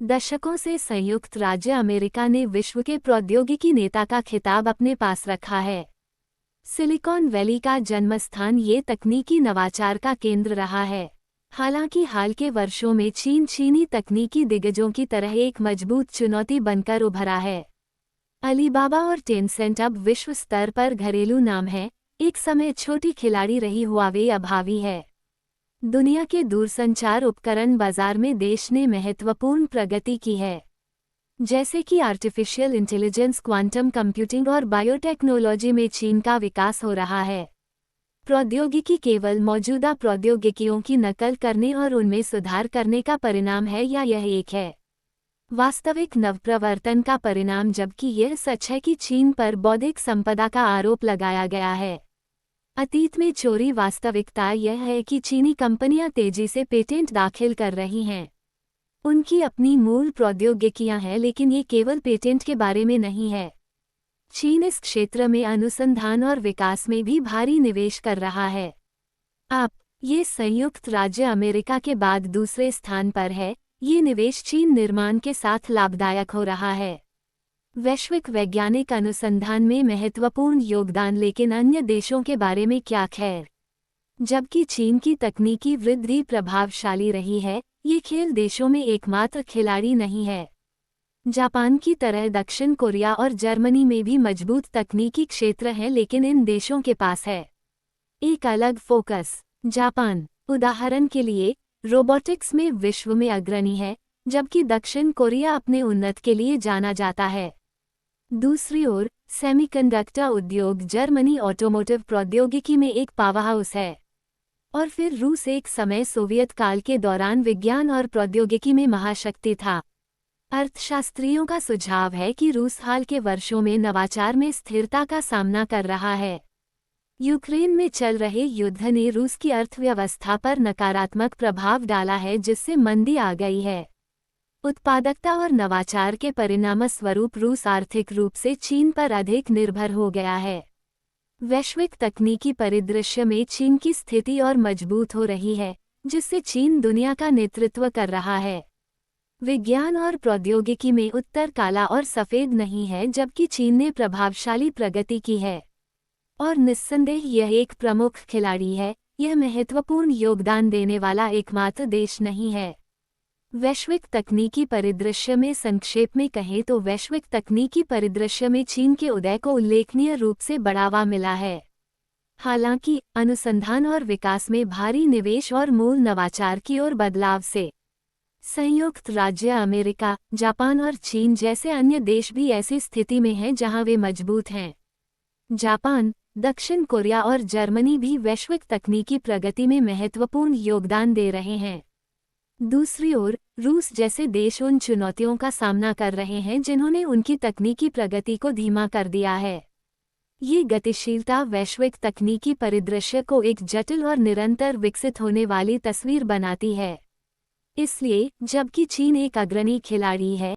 दशकों से संयुक्त राज्य अमेरिका ने विश्व के प्रौद्योगिकी नेता का खिताब अपने पास रखा है। सिलिकॉन वैली का जन्मस्थान ये तकनीकी नवाचार का केंद्र रहा है। हालांकि हाल के वर्षों में चीनी तकनीकी दिग्गजों की तरह एक मजबूत चुनौती बनकर उभरा है। अलीबाबा और टेंसेंट अब विश्व स्तर पर घरेलू नाम हैं। एक समय छोटी खिलाड़ी रही हुआवे अब हावी है। दुनिया के दूरसंचार उपकरण बाजार में देश ने महत्वपूर्ण प्रगति की है, जैसे कि आर्टिफिशियल इंटेलिजेंस, क्वांटम कंप्यूटिंग और बायोटेक्नोलॉजी में चीन का विकास हो रहा है। प्रौद्योगिकी केवल मौजूदा प्रौद्योगिकियों की नकल करने और उनमें सुधार करने का परिणाम है या यह एक है वास्तविक नवप्रवर्तन का परिणाम, जबकि यह सच है कि चीन पर बौद्धिक संपदा का आरोप लगाया गया है। अतीत में चोरी वास्तविकता यह है कि चीनी कंपनियां तेजी से पेटेंट दाखिल कर रही हैं। उनकी अपनी मूल प्रौद्योगिकियां हैं, लेकिन ये केवल पेटेंट के बारे में नहीं है। चीन इस क्षेत्र में अनुसंधान और विकास में भी भारी निवेश कर रहा है। अब ये संयुक्त राज्य अमेरिका के बाद दूसरे स्थान पर है। ये निवेश चीन निर्माण के साथ लाभदायक हो रहा है। वैश्विक वैज्ञानिक अनुसंधान में महत्वपूर्ण योगदान, लेकिन अन्य देशों के बारे में क्या? खैर, जबकि चीन की तकनीकी वृद्धि प्रभावशाली रही है, ये खेल देशों में एकमात्र खिलाड़ी नहीं है। जापान की तरह दक्षिण कोरिया और जर्मनी में भी मजबूत तकनीकी क्षेत्र हैं, लेकिन इन देशों के पास है एक अलग फोकस। जापान, उदाहरण के लिए, रोबोटिक्स में विश्व में अग्रणी है, जबकि दक्षिण कोरिया अपने उन्नत के लिए जाना जाता है। दूसरी ओर, सेमीकंडक्टर उद्योग, जर्मनी ऑटोमोटिव प्रौद्योगिकी में एक पावरहाउस है। और फिर रूस एक समय सोवियत काल के दौरान विज्ञान और प्रौद्योगिकी में महाशक्ति था। अर्थशास्त्रियों का सुझाव है कि रूस हाल के वर्षों में नवाचार में स्थिरता का सामना कर रहा है। यूक्रेन में चल रहे युद्ध ने रूस की अर्थव्यवस्था पर नकारात्मक प्रभाव डाला है, जिससे मंदी आ गई है। उत्पादकता और नवाचार के परिणामस्वरूप रूस आर्थिक रूप से चीन पर अधिक निर्भर हो गया है। वैश्विक तकनीकी परिदृश्य में चीन की स्थिति और मजबूत हो रही है, जिससे चीन दुनिया का नेतृत्व कर रहा है। विज्ञान और प्रौद्योगिकी में उत्तर काला और सफेद नहीं है, जबकि चीन ने प्रभावशाली प्रगति की है और निस्संदेह यह एक प्रमुख खिलाड़ी है। यह महत्वपूर्ण योगदान देने वाला एकमात्र देश नहीं है। वैश्विक तकनीकी परिदृश्य में संक्षेप में कहें तो वैश्विक तकनीकी परिदृश्य में चीन के उदय को उल्लेखनीय रूप से बढ़ावा मिला है। हालांकि अनुसंधान और विकास में भारी निवेश और मूल नवाचार की ओर बदलाव से संयुक्त राज्य अमेरिका, जापान और चीन जैसे अन्य देश भी ऐसी स्थिति में हैं जहां वे मजबूत हैं। जापान, दक्षिण कोरिया और जर्मनी भी वैश्विक तकनीकी प्रगति में महत्वपूर्ण योगदान दे रहे हैं। दूसरी ओर, रूस जैसे देश उन चुनौतियों का सामना कर रहे हैं जिन्होंने उनकी तकनीकी प्रगति को धीमा कर दिया है। ये गतिशीलता वैश्विक तकनीकी परिदृश्य को एक जटिल और निरंतर विकसित होने वाली तस्वीर बनाती है। इसलिए, जबकि चीन एक अग्रणी खिलाड़ी है,